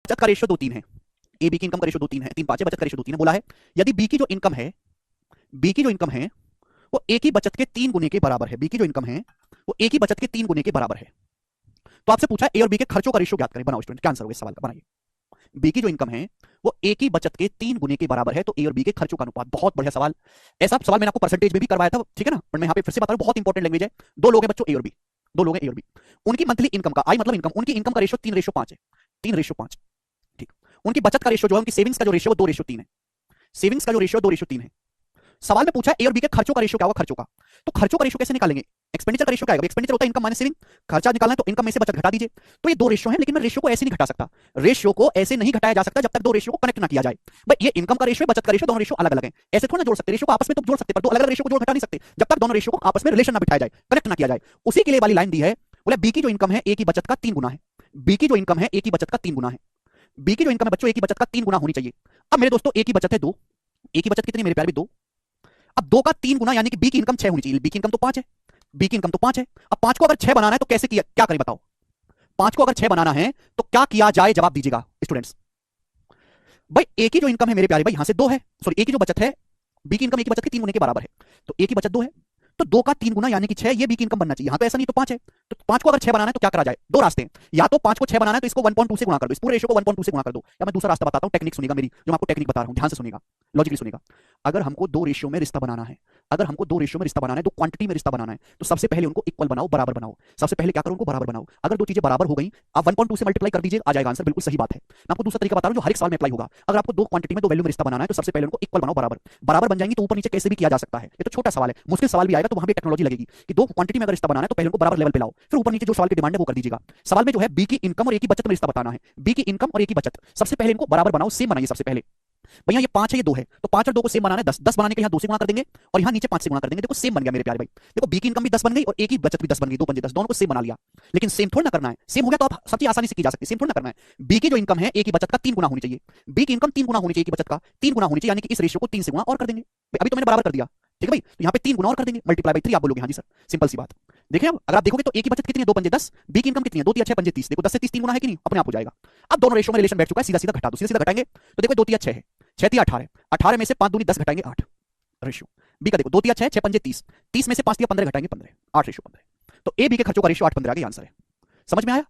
बचत का रेशियो 2-3 है, ए बी की इनकम का रेशियो 2-3 है, 3-5 है, बचत का रेशियो 2-3 है। बोला है यदि बी की जो इनकम है, बी की जो इनकम है वो ए की बचत के 3 गुने के बराबर है, बी की जो इनकम है वो ए की बचत के 3 गुने के बराबर है। तो आपसे पूछा ए और बी के खर्चों का रेशियो ज्ञात करें। बनाओ स्टूडेंट, क्या आंसर होगा इस सवाल का, बनाइए। बी की जो इनकम है वो ए की बचत के 3 गुने के बराबर है, तो ए और बी के खर्चों का अनुपात। बहुत बढ़िया सवाल। ऐसा सवाल मैंने आपको परसेंटेज में भी करवाया था, ठीक है ना, पर मैं यहाँ पे फिर से बता रहा हूँ, बहुत इंपॉर्टेंट लैंग्वेज है। दो लोग हैं बच्चों, ए और बी, दो लोग हैं ए और बी। उनकी मंथली इनकम का, आई मतलब इनकम, उनकी इनकम का रेशियो 3:5 है, 3:5। ठीक। उनकी बचत का रेशियो जो है, उनकी सेविंग्स का जो रेशियो वो 2:3 है, सेविंग्स का जो रेशियो 2:3 है। सवाल में पूछा ए और बी के खर्चों का रेशियो क्या होगा, खर्चों का। तो खर्चों का रेशियो कैसे निकालेंगे, एक्सपेंडिचर का रेशियो क्या आएगा, एक्सपेंडिचर होता है इनकम माइनस सेविंग, खर्चा निकालना है तो इनकम में से बचत घटा दीजिए। तो ये दो रेशियो हैं, लेकिन मैं रेशियो को ऐसे नहीं घटा सकता, रेशियो को ऐसे नहीं घटाया जा सकता जब तक दो रेशियो को कनेक्ट ना किया जाए। भाई ये इनकम का रेशियो, बचत का रेशियो, दोनों रेशियो अलग अलग हैं, ऐसे थोड़ा ना जोड़ सकते, रेशियो को आपस में तो जोड़ सकते, पर दो अलग अलग रेशियो को जोड़ घटा नहीं सकते जब तक दोनों रेशियो को आपस में रिलेशन ना बिठाया जाए, कनेक्ट ना किया जाए। उसी के लिए वाली लाइन दी है, बोले बी की जो इनकम है ए की बचत का 3 गुना है, बी की जो इनकम है ए की बचत का 3 गुना है, बी की जो इनकम है बच्चों ए की बचत का 3 गुना होनी चाहिए। अब मेरे दोस्तों ए की बचत है 2, ए की बचत कितनी मेरे प्यारे भी 2, अब 2 का 3 गुना यानी कि बी की इनकम 6 होनी चाहिए, बी की इनकम तो 5 है, बी की इनकम तो 5 है। अब 5 को अगर 6 बनाना है तो कैसे किया, क्या करें बताओ, 5 को अगर 6 बनाना है तो क्या किया जाए, जवाब दीजिएगा स्टूडेंट्स। भाई ए की जो इनकम है मेरे प्यारे भाई, यहां से 2 है, सॉरी ए की जो बचत है, बी की इनकम ए की बचत के 3 गुने के बराबर है, तो ए की बचत 2 है, तो 2 का 3 गुना यानी कि 6, ये बी की इनकम बनना चाहिए। यहां तो ऐसा नहीं, तो 5 है, तो 5 को अगर 6 बनाना है तो क्या करा जाए, दो रास्ते हैं, या तो 5 को 6 बनाना है तो इसको 1.2 से गुणा कर दो, इस पूरे रेशियो को 1.2 से गुणा कर दो, या मैं दूसरा रास्ता बताता हूं, टेक्निक सुनिएगा मेरी, जो मैं आपको टेक्निक बता रहा हूं, ध्यान से सुनिएगा, लॉजिकली सुनिएगा। अगर हमको दो रेशियो में रिश्ता बनाना है, अगर हमको दो रेशियो में रिश्ता बनाना है, दो क्वांटिटी में रिश्ता बनाना है, तो सबसे पहले उनको इक्वल बनाओ, बराबर बनाओ। सबसे पहले क्या करो, उनको बराबर बनाओ। अगर दो चीजें बराबर हो गई, आप 1.2 से मल्टीप्लाई कर दीजिए, आ जाएगा आंसर, बिल्कुल सही बात है। मैं आपको दूसरा तरीका बता रहा हूं जो हर एक सवाल में अप्लाई होगा। अगर आपको दो क्वांटिटी में, दो वैल्यू में रिश्ता बनाना है, तो सबसे पहले उनको इक्वल बनाओ, बराबर। बराबर बन जाएंगे तो ऊपर नीचे कैसे भी किया जा सकता है, ये तो छोटा सवाल है, मुश्किल सवाल भी आएगा तो वहां भी टेक्नोलॉजी लगेगी कि दो क्वांटिटी में अगर रिश्ता बनाना है तो पहले उनको बराबर लेवल पे लाओ, फिर ऊपर नीचे जो सवाल की डिमांड है वो कर दीजिएगा। सवाल में जो है बी की इनकम और ए की बचत में रिश्ता बताना है, बी की इनकम और ए की बचत, सबसे पहले इनको बराबर बनाओ, सेम बनाइए सबसे पहले। भैया ये 5 है ये 2 है, तो 5 और 2 को सेम बनाना है, 10 10 बनाने के लिए यहां 2 से गुणा कर देंगे और यहां नीचे 5 से गुणा कर देंगे। देखो सेम बन गया मेरे प्यारे भाई, देखो बी की इनकम भी 10 बन गई और ए की बचत भी 10 बन गई, 2 पंजे 10, दोनों को सेम बना लिया। लेकिन सेम थोड़ा ना करना है, सेम हो गया तो आप सब चीज आसानी से की जा सकती है, सेम थोड़ा ना करना है। बी की जो इनकम है ए की बचत का 3 गुना होनी चाहिए, बी की इनकम 3 गुना होनी चाहिए, ए की बचत का 3 गुना होनी चाहिए, यानी कि इस रेशियो को 3 से गुणा और कर देंगे। अभी तो मैंने बराबर कर दिया, ठीक है भाई, तो यहाँ पे 3 गुना और कर देंगे, मल्टीप्लाई बाई 3 आप बोलोगे हाँ जी सर, सिंपल सी बात। देखिए अब अगर आप देखोगे तो ए की बचत कितनी है, 2 पंजे 10, बी की इनकम कितनी है, 2 3 6 पंजे 30, देखो 10 से 30 3 गुना है कि नहीं, अपने आप हो जाएगा। अब दोनों रेशियो में रिलेशन बैठ चुका है, सीधा सीधा घटा दो, सीधा सीधा घटाएंगे तो देखो 2 3 6 है, 6 3 18 है, 18 में से 5 दूनी 10 घटाएंगे 8 रेशियो। बी का देखो 2 3 6 6 पंजे 30, 30 में से 5 3 15 घटाएंगे 15, 8 रेशियो 15। तो ए बी के खर्चों का रेशियो 8 15 आ गया, आंसर है। समझ में आया।